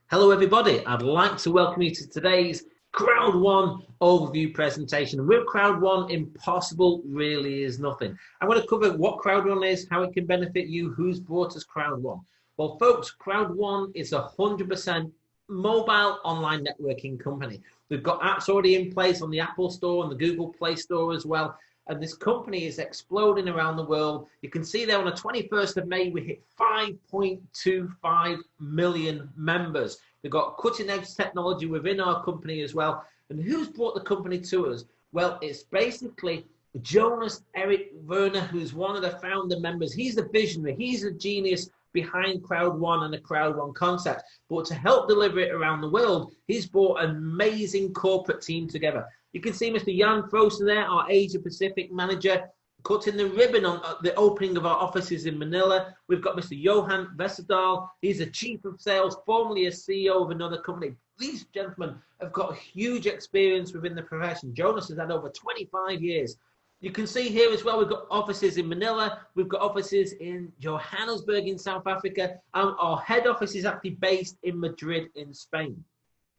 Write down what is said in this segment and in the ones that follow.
Hello everybody, I'd like to welcome you to today's CROWD1 overview presentation. And with CROWD1, impossible really is nothing. I'm going to cover what CROWD1 is, how it can benefit you, who's brought us CROWD1. Well folks, CROWD1 is a 100% mobile online networking company. We've got apps already in place on the Apple Store and the Google Play Store as well. And this company is exploding around the world. You can see there on the 21st of May, we hit 5.25 million members. We've got cutting edge technology within our company as well. And who's brought the company to us? Well, it's basically Jonas Eric Werner, who's one of the founder members. He's the visionary, he's the genius behind CROWD1 and the CROWD1 concept. But to help deliver it around the world, he's brought an amazing corporate team together. You can see Mr. Jan Frosten there, our Asia Pacific manager, cutting the ribbon on the opening of our offices in Manila. We've got Mr. Johan Westerdahl. He's the chief of sales, formerly a CEO of another company. These gentlemen have got huge experience within the profession. Jonas has had over 25 years. You can see here as well, we've got offices in Manila, we've got offices in Johannesburg in South Africa, and our head office is actually based in Madrid in Spain.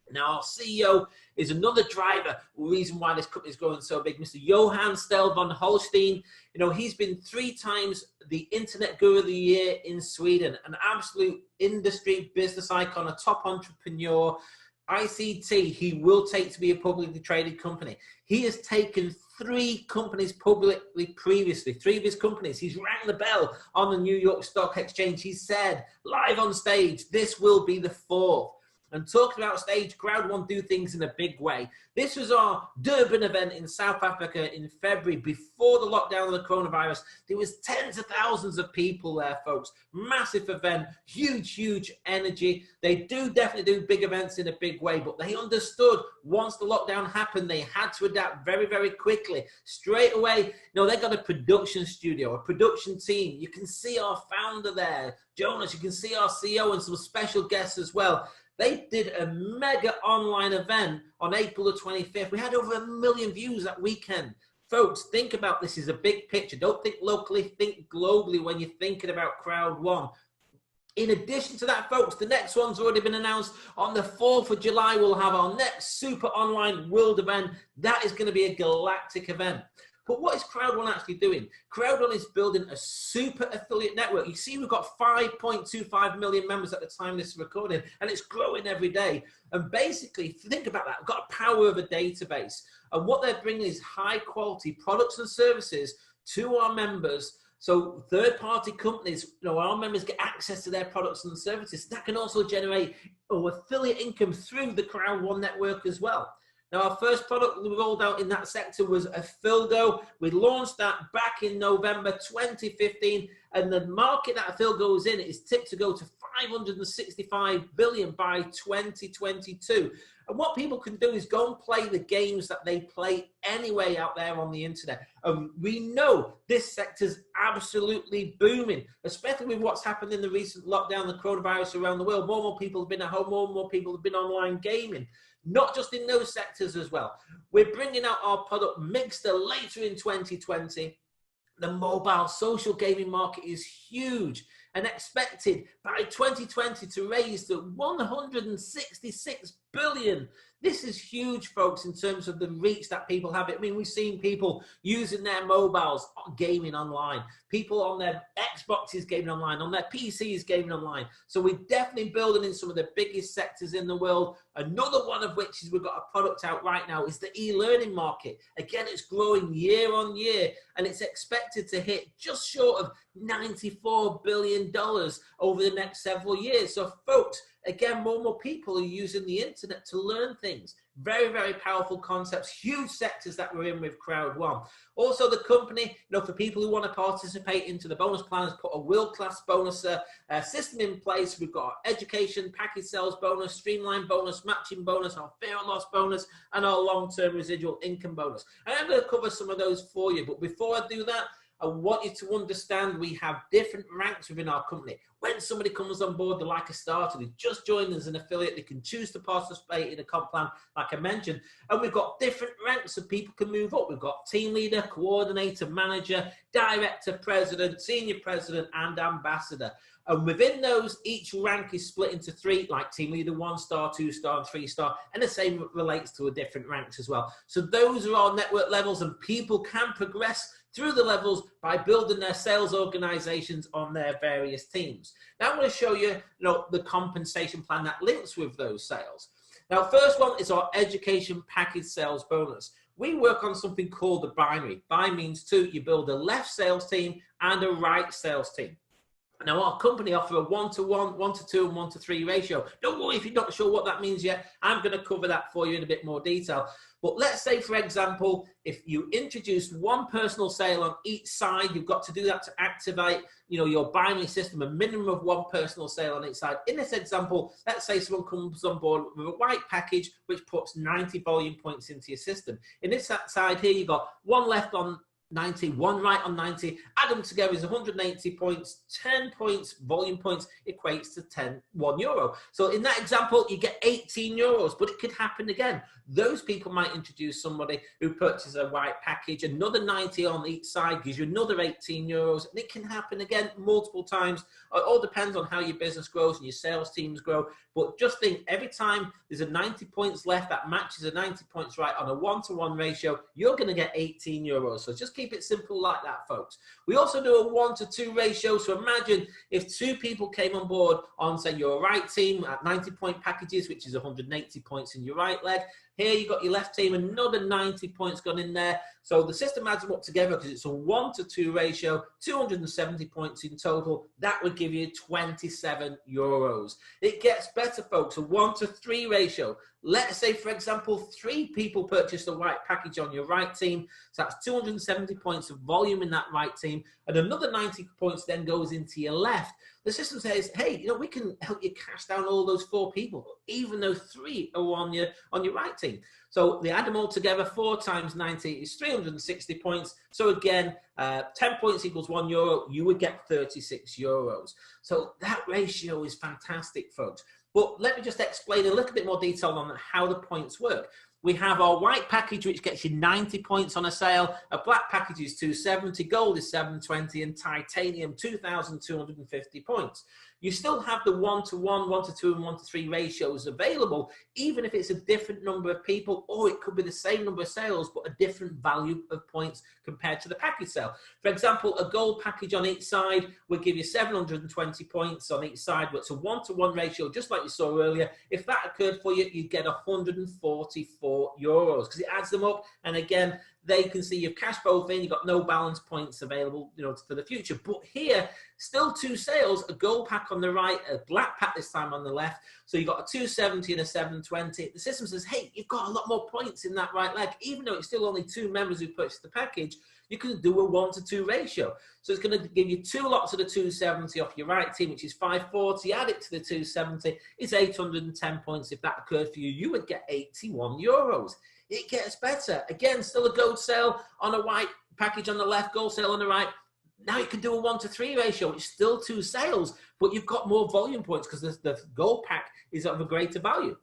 Now, our CEO is another driver, reason why this company is growing so big, Mr. Johan Stel van Holstein. You know, he's been 3 times the Internet Guru of the Year in Sweden, an absolute industry business icon, a top entrepreneur. ICT, he will take to be a publicly traded company. He has taken 3 companies publicly previously, 3 of his companies. He's rang the bell on the New York Stock Exchange. He said, live on stage, this will be the 4th. And talking about stage, CROWD1 do things in a big way. This was our Durban event in South Africa in February, before the lockdown of the coronavirus. There was tens of thousands of people there, folks. Massive event, huge energy. They do definitely do big events in a big way, but they understood once the lockdown happened, they had to adapt very quickly. Straight away, you know, they got a production studio, a production team. You can see our founder there, Jonas. You can see our CEO and some special guests as well. They did a mega online event on April the 25th. We had over 1 million views that weekend. Folks, think about this as a big picture. Don't think locally, think globally when you're thinking about CROWD1. In addition to that, folks, the next one's already been announced. On the 4th of July, we'll have our next super online world event. That is going to be a galactic event. But what is CROWD1 actually doing? CROWD1 is building a super affiliate network. You see, we've got 5.25 million members at the time this is recording, and it's growing every day. And basically, think about that. We've got a power of a database. And what they're bringing is high quality products and services to our members. So third-party companies, you know, our members get access to their products and services. That can also generate affiliate income through the CROWD1 network as well. Now, our first product we rolled out in that sector was Affilgo. We launched that back in November 2015, and the market that Affilgo is in is tipped to go to 565 billion by 2022. And what people can do is go and play the games that they play anyway out there on the internet. We know this sector's absolutely booming, especially with what's happened in the recent lockdown, the coronavirus around the world. More and more people have been at home, more and more people have been online gaming. Not just in those sectors as well. We're bringing out our product Mixter later in 2020. The mobile social gaming market is huge and expected by 2020 to raise to 166 billion. This is huge, folks, in terms of the reach that people have. I mean, we've seen people using their mobiles gaming online, people on their Xboxes gaming online, on their PCs gaming online. So we're definitely building in some of the biggest sectors in the world. Another one of which is we've got a product out right now is the e-learning market. Again, it's growing year on year, and it's expected to hit just short of $94 billion over the next several years. So, folks, again, more and more people are using the internet to learn things. Very powerful concepts, huge sectors that we're in with CROWD1. Also, the company, you know, for people who want to participate into the bonus plans, put a world-class bonus system in place. We've got our education, package sales bonus, streamline bonus, matching bonus, our fear of loss bonus, and our long-term residual income bonus. And I'm going to cover some of those for you. But before I do that, I want you to understand we have different ranks within our company. When somebody comes on board, they're like a starter, they just joined as an affiliate, they can choose to participate in a comp plan, like I mentioned. And we've got different ranks so people can move up. We've got team leader, coordinator, manager, director, president, senior president, and ambassador. And within those, each rank is split into 3, like team leader 1 star, 2 star, and 3 star, and the same relates to a different ranks as well. So those are our network levels, and people can progress through the levels by building their sales organizations on their various teams. Now I'm going to show you, the compensation plan that links with those sales. Now, first one is our education package sales bonus. We work on something called the binary. Bi means 2. You build a left sales team and a right sales team. Now, our company offer a 1-to-1, 1-to-2, and 1-to-3 ratio. Don't worry if you're not sure what that means yet. I'm going to cover that for you in a bit more detail. But let's say, for example, if you introduce 1 personal sale on each side, you've got to do that to activate, your binary system, a minimum of 1 personal sale on each side. In this example, let's say someone comes on board with a white package, which puts 90 volume points into your system. In this side here, you've got 1 left on 90, 1 right on 90, add them together is 180 points, 10 points, volume points equates to €1. So in that example, you get €18, but it could happen again. Those people might introduce somebody who purchases a white package, another 90 on each side gives you another €18, and it can happen again multiple times. It all depends on how your business grows and your sales teams grow. But just think, every time there's a 90 points left that matches a 90 points right on a 1-to-1 ratio, you're going to get €18. So just keep it simple like that, folks. We also do a 1-to-2 ratio. So imagine if 2 people came on board on, say, your right team at 90-point packages, which is 180 points in your right leg. Here you got your left team, another 90 points gone in there. So the system adds them up together because it's a 1-to-2 ratio, 270 points in total. That would give you €27. It gets better, folks, a 1-to-3 ratio. Let's say, for example, 3 people purchased a white package on your right team. So that's 270 points of volume in that right team. And another 90 points then goes into your left. The system says, hey, we can help you cash down all those 4 people, even though 3 are on your right team. So they add them all together, 4 times 90 is 360 points. So again, 10 points equals €1. You would get €36. So that ratio is fantastic, folks. But let me just explain a little bit more detail on how the points work. We have our white package, which gets you 90 points on a sale. A black package is 270, gold is 720, and titanium 2,250 points. You still have the 1-to-1, 1-to-2, and 1-to-3 ratios available, even if it's a different number of people, or it could be the same number of sales, but a different value of points compared to the package sale. For example, a gold package on each side will give you 720 points on each side, but it's a 1-to-1 ratio, just like you saw earlier. If that occurred for you, you'd get €144 because it adds them up. And again, they can see you've cashed both in, you've got no balance points available, for the future. But here, still 2 sales, a gold pack on the right, a black pack this time on the left. So you've got a 270 and a 720. The system says, hey, you've got a lot more points in that right leg. Even though it's still only 2 members who purchased the package, you can do a 1-to-2 ratio. So it's going to give you 2 lots of the 270 off your right team, which is 540. Add it to the 270, it's 810 points. If that occurred for you, you would get €81. It gets better. Again, still a gold sale on a white package on the left, gold sale on the right. Now you can do a 1-to-3 ratio. It's still 2 sales, but you've got more volume points because the gold pack is of a greater value.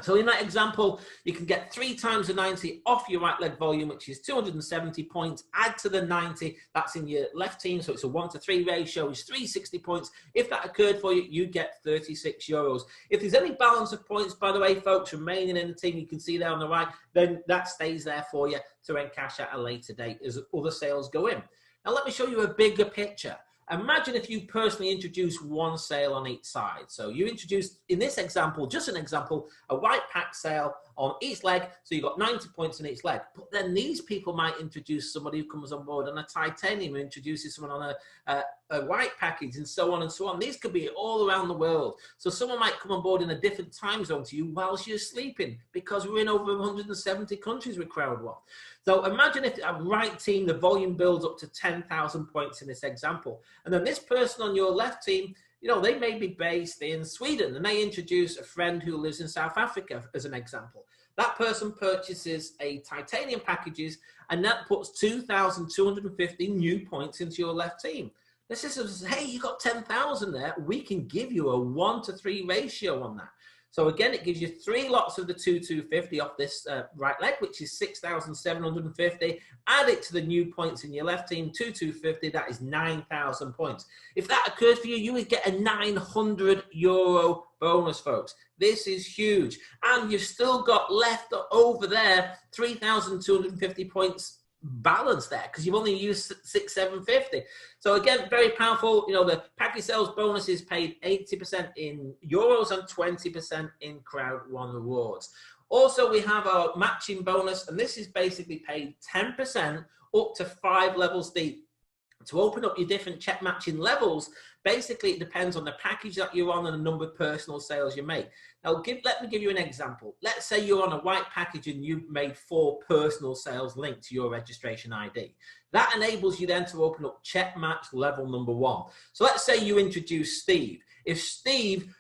So in that example, you can get 3 times the 90 off your right leg volume, which is 270 points. Add to the 90, that's in your left team. So it's a 1-to-3 ratio, is 360 points. If that occurred for you, you get €36. If there's any balance of points, by the way, folks, remaining in the team, you can see there on the right, then that stays there for you to encash at a later date as other sales go in. Now, let me show you a bigger picture. Imagine if you personally introduce 1 sale on each side. So you introduced, in this example, just an example, a white pack sale on each leg. So you've got 90 points on each leg. But then these people might introduce somebody who comes on board on a titanium, who introduces someone on a white package, and so on and so on. These could be all around the world. So someone might come on board in a different time zone to you whilst you're sleeping, because we're in over 170 countries with CROWD1. So imagine if a right team, the volume builds up to 10,000 points in this example. And then this person on your left team, they may be based in Sweden, and they introduce a friend who lives in South Africa as an example. That person purchases a titanium packages, and that puts 2,250 new points into your left team. The system says, hey, you got 10,000 there. We can give you a 1-to-3 ratio on that. So again, it gives you 3 lots of the 2,250 off this right leg, which is 6,750. Add it to the new points in your left team, 2,250, that is 9,000 points. If that occurred for you, you would get a €900 bonus, folks. This is huge. And you've still got left over there 3,250 points balance there, because you've only used 6,750. So again, very powerful. You know, the package sales bonus is paid 80% in euros and 20% in CROWD1 rewards. Also, we have our matching bonus, and this is basically paid 10% up to 5 levels deep. To open up your different check matching levels, basically it depends on the package that you're on and the number of personal sales you make. Now, let me give you an example. Let's say you're on a white package and you've made 4 personal sales linked to your registration ID. That enables you then to open up check match level number 1. So let's say you introduce Steve. If Steve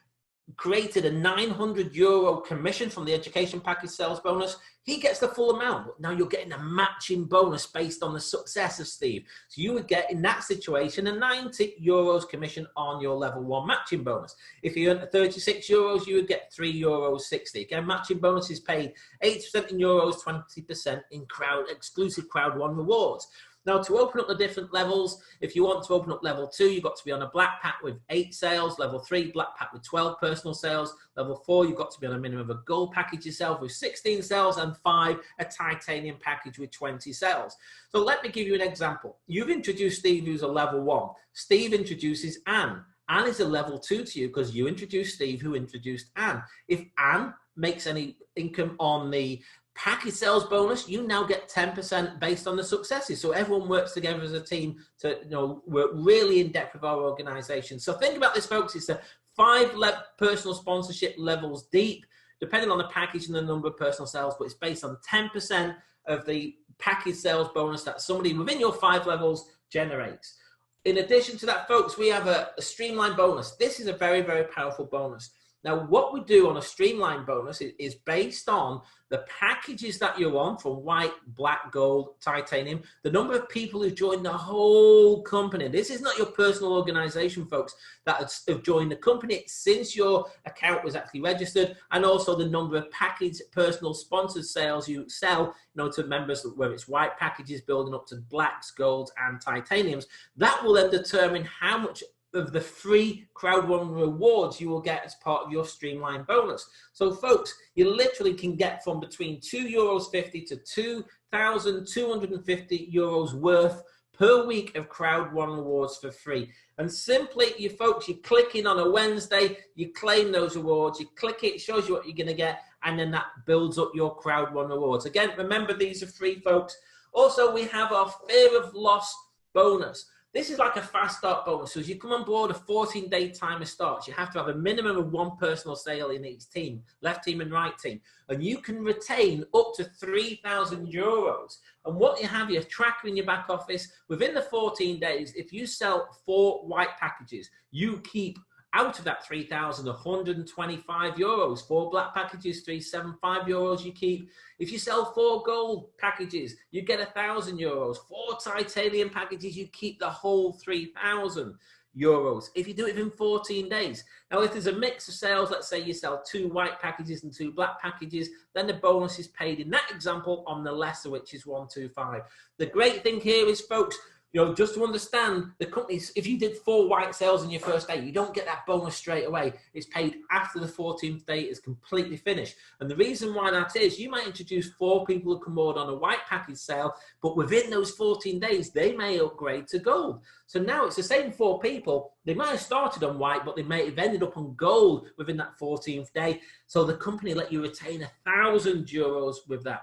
created a €900 commission from the education package sales bonus, he gets the full amount. But now you're getting a matching bonus based on the success of Steve. So you would get, in that situation, a €90 commission on your level 1 matching bonus. If you earned €36, you would get €3.60. Again, matching bonus is paid 80% in euros, 20% in exclusive CROWD1 rewards. Now, to open up the different levels, if you want to open up level 2, you've got to be on a black pack with 8 sales, level 3, black pack with 12 personal sales, level 4, you've got to be on a minimum of a gold package yourself with 16 sales, and 5, a titanium package with 20 sales. So let me give you an example. You've introduced Steve, who's a level 1. Steve introduces Anne. Anne is a level 2 to you because you introduced Steve, who introduced Anne. If Anne makes any income on the package sales bonus, you now get 10% based on the successes. So everyone works together as a team to, you know, work really in depth with our organization. So think about this, folks. It's a 5 personal sponsorship levels deep, depending on the package and the number of personal sales, but it's based on 10% of the package sales bonus that somebody within your 5 levels generates. In addition to that, folks, we have a streamline bonus. This is a very, very powerful bonus. Now, what we do on a streamline bonus is based on the packages that you're on, from white, black, gold, titanium, the number of people who join the whole company. This is not your personal organization, folks, that have joined the company since your account was actually registered, and also the number of package personal sponsored sales you sell, you know, to members, whether it's white packages building up to blacks, golds, and titaniums. That will then determine how much of the free CROWD1 rewards you will get as part of your streamline bonus. So folks, you literally can get from between €2.50 to €2,250 worth per week of CROWD1 rewards for free. And simply, you folks, you click in on a Wednesday, you claim those rewards, you click it, shows you what you're gonna get, and then that builds up your CROWD1 rewards. Again, remember, these are free, folks. Also, we have our fear of loss bonus. This is like a fast start bonus. So as you come on board, a 14-day timer starts. You have to have a minimum of 1 personal sale in each team, left team and right team. And you can retain up to €3,000. And what you have, your tracker in your back office, within the 14 days, if you sell 4 white packages, you keep out of that 3,125 euros. 4 black packages, €375 you keep. If you sell 4 gold packages, you get 1,000 euros. 4 titanium packages, you keep the whole 3,000 euros. If you do it within 14 days. Now, if there's a mix of sales, let's say you sell 2 white packages and 2 black packages, then the bonus is paid in that example on the lesser, which is 125. The great thing here is, folks, you know, just to understand, the companies, if you did 4 white sales in your first day, you don't get that bonus straight away. It's paid after the 14th day is completely finished. And the reason why that is, you might introduce 4 people who come on a white package sale, but within those 14 days, they may upgrade to gold. So now it's the same 4 people. They might have started on white, but they may have ended up on gold within that 14th day. So the company let you retain 1,000 euros with that.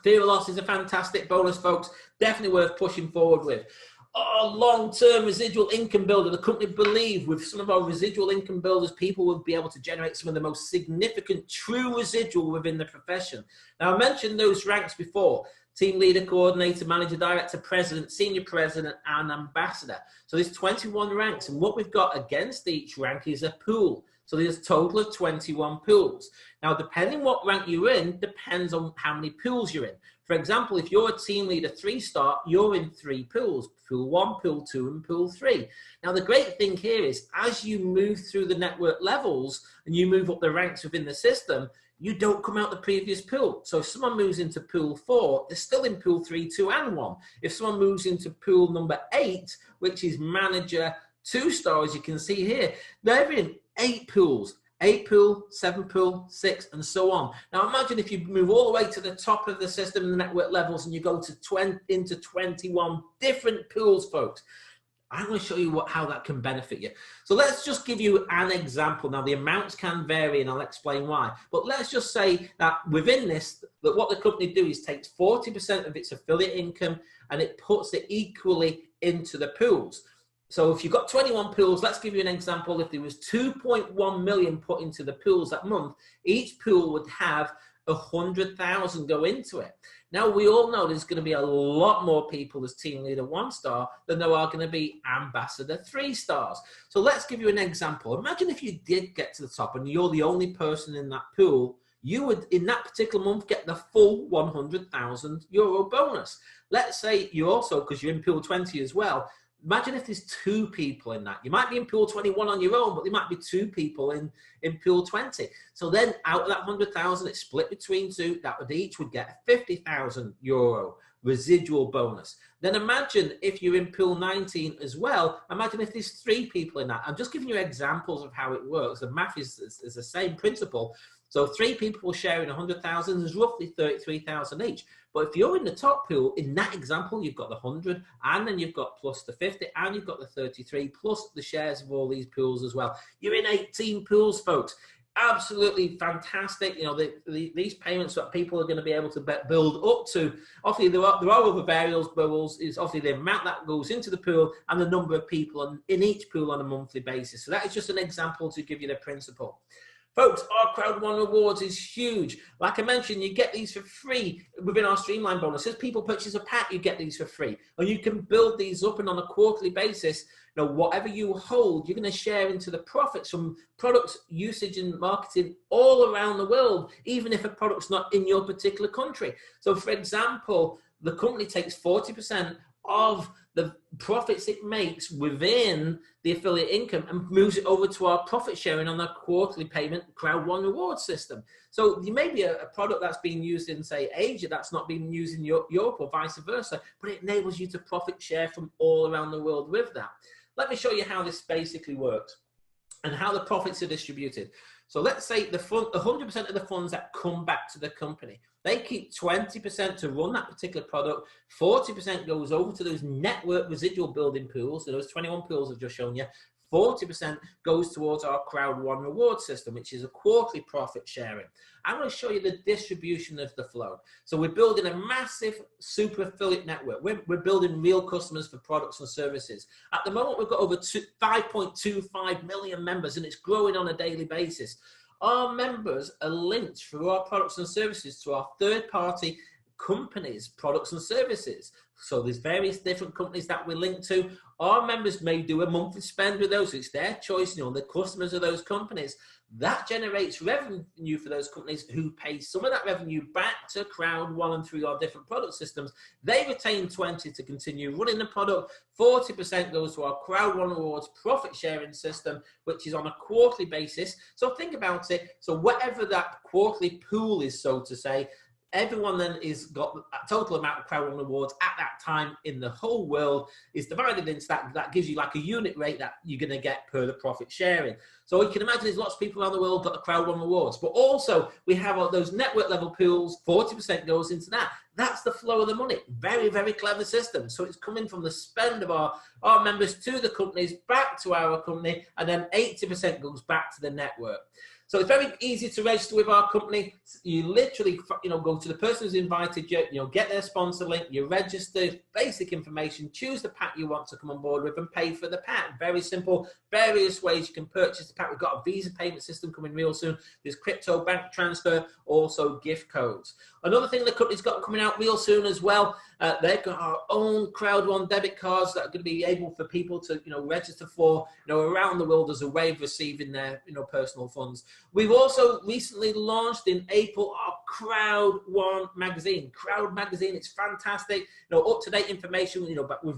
Fear of loss is a fantastic bonus, folks. Definitely worth pushing forward with. Our long-term residual income builder. The company believe with some of our residual income builders, people will be able to generate some of the most significant true residual within the profession. Now, I mentioned those ranks before: team leader, coordinator, manager, director, president, senior president, and ambassador. So there's 21 ranks, and what we've got against each rank is a pool. So there's a total of 21 pools. Now, depending what rank you're in, depends on how many pools you're in. For example, if you're a team leader 3-star, you're in 3 pools, pool 1, pool 2, and pool 3. Now, the great thing here is as you move through the network levels and you move up the ranks within the system, you don't come out the previous pool. So if someone moves into pool 4, they're still in pool 3, 2, and 1. If someone moves into pool number 8, which is manager 2-star, as you can see here, they're in 8 pools. 8 pool, 7 pool, 6, and so on. Now imagine if you move all the way to the top of the system, the network levels, and you go to into 21 different pools, folks. I'm going to show you how that can benefit you. So let's just give you an example. Now the amounts can vary and I'll explain why. But let's just say that within this, that what the company do is takes 40% of its affiliate income and it puts it equally into the pools. So if you've got 21 pools, let's give you an example. If there was 2.1 million put into the pools that month, each pool would have 100,000 go into it. Now, we all know there's going to be a lot more people as team leader 1-star than there are going to be ambassador 3-stars. So let's give you an example. Imagine if you did get to the top and you're the only person in that pool, you would, in that particular month, get the full €100,000 bonus. Let's say you also, because you're in pool 20 as well, imagine if there's 2 people in that. You might be in pool 21 on your own, but there might be 2 people in pool 20. So then out of that 100,000, it's split between 2. That would each would get a €50,000 residual bonus. Then imagine if you're in pool 19 as well. Imagine if there's 3 people in that. I'm just giving you examples of how it works. The math is the same principle. So 3 people sharing 100,000 is roughly 33,000 each. But if you're in the top pool, in that example, you've got the 100, and then you've got plus the 50, and you've got the 33, plus the shares of all these pools as well. You're in 18 pools, folks. Absolutely fantastic. You know, these payments that people are going to be able to build up to. Obviously, there are other variables. Is obviously the amount that goes into the pool and the number of people in each pool on a monthly basis. So that is just an example to give you the principle. Folks, our CROWD1 Rewards is huge. Like I mentioned, you get these for free within our Streamline bonuses. People purchase a pack, you get these for free. And you can build these up, and on a quarterly basis, you know, whatever you hold, you're going to share into the profits from products, usage, and marketing all around the world, even if a product's not in your particular country. So, for example, the company takes 40% of the profits it makes within the affiliate income and moves it over to our profit sharing on our quarterly payment CROWD1 reward system. So there may be a product that's being used in, say, Asia that's not being used in Europe or vice versa, but it enables you to profit share from all around the world with that. Let me show you how this basically works and how the profits are distributed. So let's say the 100% of the funds that come back to the company, they keep 20% to run that particular product. 40% goes over to those network residual building pools. So those 21 pools I've just shown you. 40% goes towards our CROWD1 reward system, which is a quarterly profit sharing. I'm going to show you the distribution of the flow. So we're building a massive super affiliate network. We're building real customers for products and services. At the moment, we've got over 5.25 million members, and it's growing on a daily basis. Our members are linked through our products and services to our third-party companies, products and services. So there's various different companies that we link to. Our members may do a monthly spend with those. It's their choice, you know, the customers of those companies. That generates revenue for those companies who pay some of that revenue back to CROWD1 and through our different product systems. They retain 20 to continue running the product. 40% goes to our CROWD1 Rewards profit sharing system, which is on a quarterly basis. So think about it. So whatever that quarterly pool is, so to say, everyone then is got a total amount of CROWD1 Rewards at that time in the whole world is divided into that gives you like a unit rate that you're going to get per the profit sharing. So you can imagine there's lots of people around the world got the CROWD1 Rewards, but also we have those network level pools. 40% goes into that. That's the flow of the money. Very, very clever system. So it's coming from the spend of our members to the companies, back to our company, and then 80% goes back to the network. So it's very easy to register with our company. You literally, go to the person who's invited you, get their sponsor link, you register, basic information, choose the pack you want to come on board with and pay for the pack. Very simple, various ways you can purchase the pack. We've got a Visa payment system coming real soon. There's crypto bank transfer, also gift codes. Another thing the company's got coming out real soon as well, they've got our own CROWD1 debit cards that are going to be able for people to, register for, around the world as a way of receiving their, personal funds. We've also recently launched in April our CROWD1 magazine. CROWD magazine, it's fantastic. Up-to-date information, but with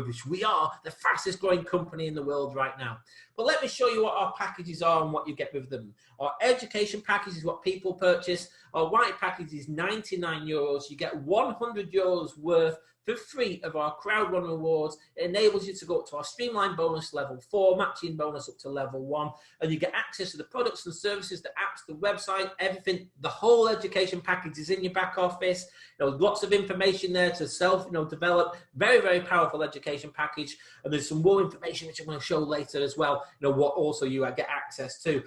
which we are the fastest growing company in the world right now. But let me show you what our packages are and what you get with them. Our education package is what people purchase. Our white package is €99. You get €100 worth for free of our CROWD1 rewards. It enables you to go up to our streamline bonus level 4, matching bonus up to level 1, and you get access to the products and services, the apps, the website, everything. The whole education package is in your back office. Lots of information there to self-develop. Very, very powerful education package, and there's some more information which I'm going to show later as well. What also you get access to.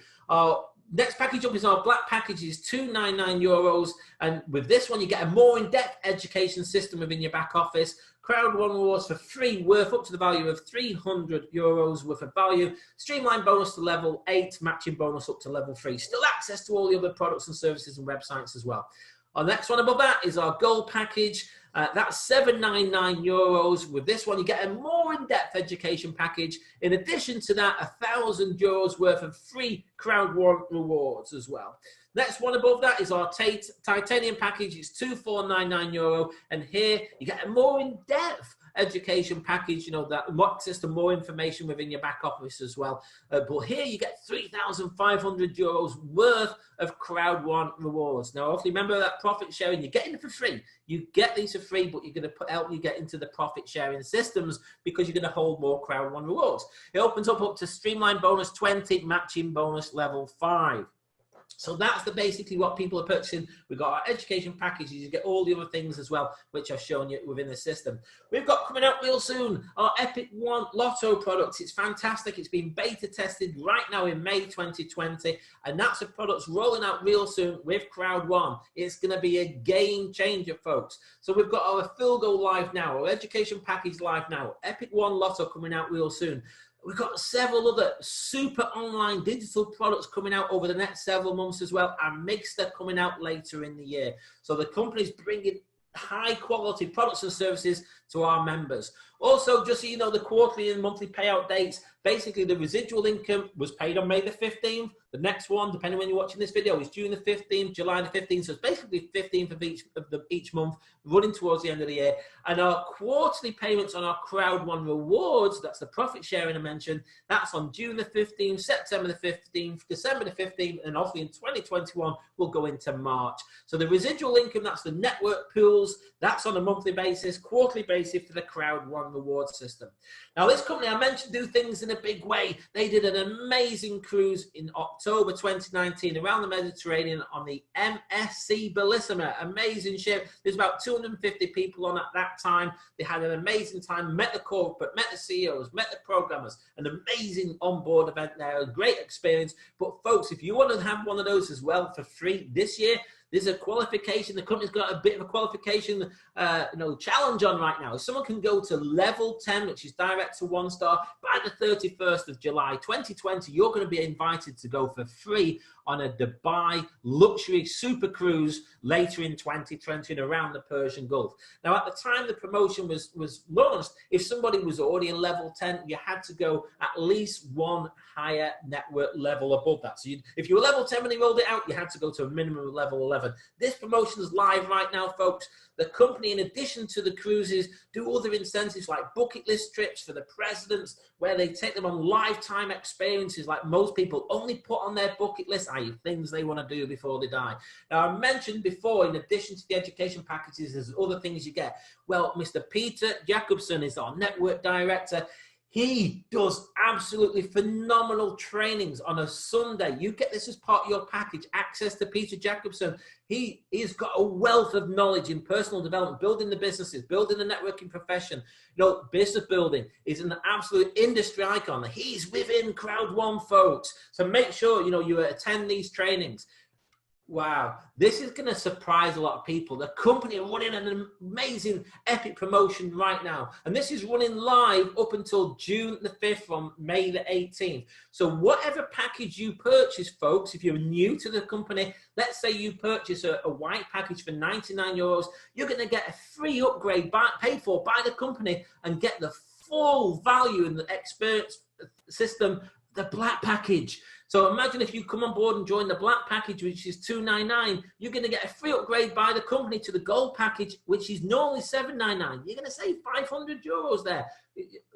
Next package up is our black package, is €299, and with this one you get a more in-depth education system within your back office. CROWD1 rewards for free, worth up to the value of €300 worth of value. Streamline bonus to level 8, matching bonus up to level 3. Still access to all the other products and services and websites as well. Our next one above that is our gold package. That's €799. With this one, you get a more in-depth education package. In addition to that, €1,000 worth of free CROWD1 rewards as well. Next one above that is our titanium package. It's €2,499, and here you get a more in-depth education package, that access to more information within your back office as well. But here you get €3,500 worth of CROWD1 rewards. Now, obviously, remember that profit sharing, you're getting it for free. You get these for free, but you're going to help you get into the profit sharing systems because you're going to hold more CROWD1 rewards. It opens up to streamline bonus 20, matching bonus level 5. So that's basically what people are purchasing. We've got our education packages. You get all the other things as well, which I've shown you within the system. We've got coming out real soon our Epic One Lotto products. It's fantastic. It's been beta tested right now in May 2020, and that's a product rolling out real soon with CROWD1. It's going to be a game changer, folks. So we've got our Full Go live now, our education package live now, Epic One Lotto coming out real soon. We've got several other super online digital products coming out over the next several months as well, and Mixter coming out later in the year. So the company's bringing high quality products and services to our members. Also, just so you know, the quarterly and monthly payout dates, basically the residual income was paid on May the 15th. The next one, depending when you're watching this video, is June the 15th, July the 15th. So it's basically 15th of each month, running towards the end of the year. And our quarterly payments on our CROWD1 rewards, that's the profit sharing I mentioned, that's on June the 15th, September the 15th, December the 15th, and obviously in 2021, we'll go into March. So the residual income, that's the network pools, that's on a monthly basis, quarterly basis for the CROWD1 reward system. Now, this company I mentioned do things in a big way. They did an amazing cruise in October 2019 around the Mediterranean on the MSC Bellissima. Amazing ship. There's about 250 people on at that time. They had an amazing time, met the corporate, met the CEOs, met the programmers, an amazing onboard event there, a great experience. But folks, if you want to have one of those as well for free this year, there's a qualification. The company's got a bit of a qualification challenge on right now. If someone can go to level 10, which is direct to 1-star, by the 31st of July 2020, you're going to be invited to go for free on a Dubai luxury super cruise later in 2020 and around the Persian Gulf. Now, at the time the promotion was launched, if somebody was already in level 10, you had to go at least one higher network level above that. So if you were level 10 when they rolled it out, you had to go to a minimum level 11. This promotion is live right now, folks. The company, in addition to the cruises, do other incentives like bucket list trips for the presidents, where they take them on lifetime experiences like most people only put on their bucket list, i.e. things they want to do before they die. Now, I mentioned before, in addition to the education packages, there's other things you get. Well, Mr. Peter Jacobson is our network director. He does absolutely phenomenal trainings on a Sunday. You get this as part of your package, access to Peter Jacobson. He's got a wealth of knowledge in personal development, building the businesses, building the networking profession. Business building is an absolute industry icon. He's within CROWD1, folks. So make sure, you attend these trainings. Wow, this is going to surprise a lot of people. The company are running an amazing epic promotion right now. And this is running live up until June the 5th from May the 18th. So whatever package you purchase, folks, if you're new to the company, let's say you purchase a white package for €99, you're going to get a free upgrade paid for by the company and get the full value in the experience system, the black package. So imagine if you come on board and join the Black package, which is $299, you're going to get a free upgrade by the company to the Gold package, which is normally $799. You're going to save €500 there.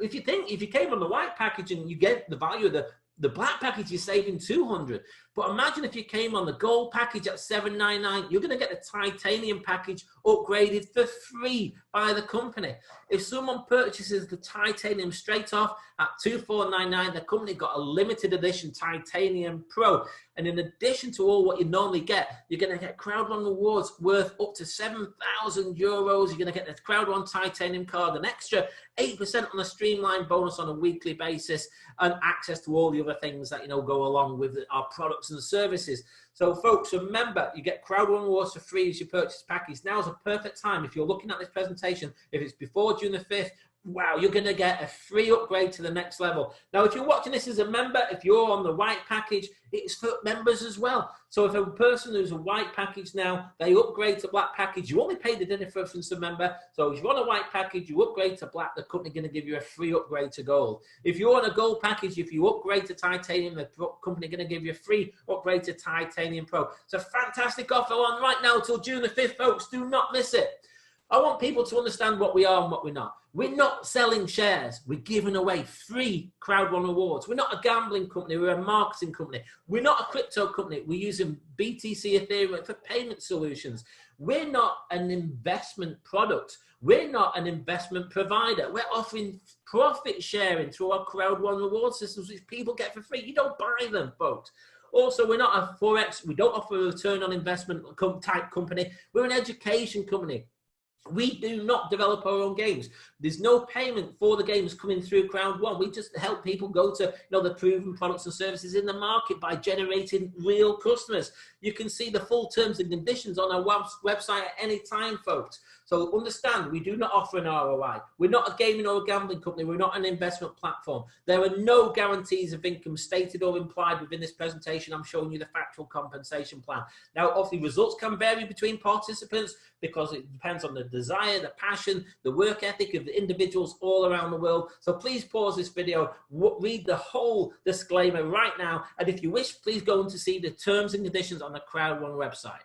If you came on the White package and you get the value of the Black package, you're saving $200. But imagine if you came on the Gold package at $799, you're going to get the Titanium package upgraded for free by the company. If someone purchases the Titanium straight off at $2499, the company got a limited edition Titanium Pro. And in addition to all what you normally get, you're going to get CROWD1 rewards worth up to €7,000. You're going to get the CROWD1 Titanium card, an extra 8% on a streamlined bonus on a weekly basis, and access to all the other things that go along with our products and services. So folks, remember, you get CROWD1 rewards for free as you purchase package. Now is a perfect time. If you're looking at this presentation, if it's before June the 5th, wow, you're going to get a free upgrade to the next level. Now, if you're watching this as a member, if you're on the White package, it's for members as well. So if a person who's a White package now, they upgrade to Black package, you only pay the difference as a member. So if you're on a White package, you upgrade to Black, the company going to give you a free upgrade to Gold. If you're on a Gold package, if you upgrade to Titanium, the company going to give you a free upgrade to Titanium Pro. It's a fantastic offer on right now till June the 5th, folks. Do not miss it. I want people to understand what we are and what we're not. We're not selling shares. We're giving away free CROWD1 rewards. We're not a gambling company. We're a marketing company. We're not a crypto company. We're using BTC Ethereum for payment solutions. We're not an investment product. We're not an investment provider. We're offering profit sharing through our CROWD1 reward systems, which people get for free. You don't buy them, folks. Also, we're not a Forex. We don't offer a return on investment type company. We're an education company. We do not develop our own games. There's no payment for the games coming through CROWD1. We just help people go to the proven products and services in the market by generating real customers. You can see the full terms and conditions on our website at any time, folks. So understand, we do not offer an ROI. We're not a gaming or a gambling company. We're not an investment platform. There are no guarantees of income stated or implied within this presentation. I'm showing you the factual compensation plan. Now, obviously, results can vary between participants because it depends on the desire, the passion, the work ethic of the individuals all around the world. So please pause this video, read the whole disclaimer right now, and if you wish, please go on to see the terms and conditions on the CROWD1 website.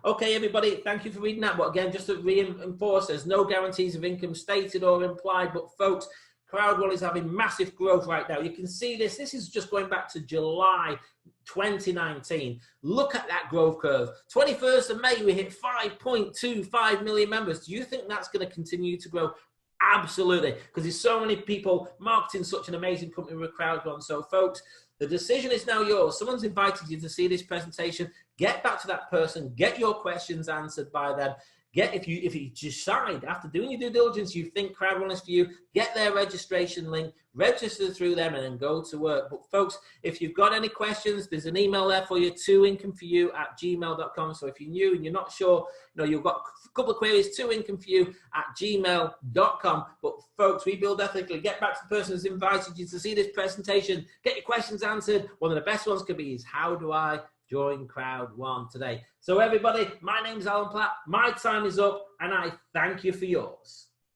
Okay, everybody, thank you for reading that. But again, just to reinforce, there's no guarantees of income stated or implied, but folks, CROWD1 is having massive growth right now. You can see this. This is just going back to July 2019. Look at that growth curve. 21st of May, we hit 5.25 million members. Do you think that's going to continue to grow? Absolutely, because there's so many people marketing such an amazing company with CROWD1. So, folks, the decision is now yours. Someone's invited you to see this presentation. Get back to that person. Get your questions answered by them. If you decide after doing your due diligence, you think CROWD1 is for you, get their registration link, register through them, and then go to work. But folks, if you've got any questions, there's an email there for you, 2incomeforyou@gmail.com. So if you're new and you're not sure, you've got a couple of queries, 2incomeforyou@gmail.com. But folks, we build ethically. Get back to the person who's invited you to see this presentation. Get your questions answered. One of the best ones could be is, how do I join CROWD1 today? So everybody, my name's Alan Platt. My time is up, and I thank you for yours.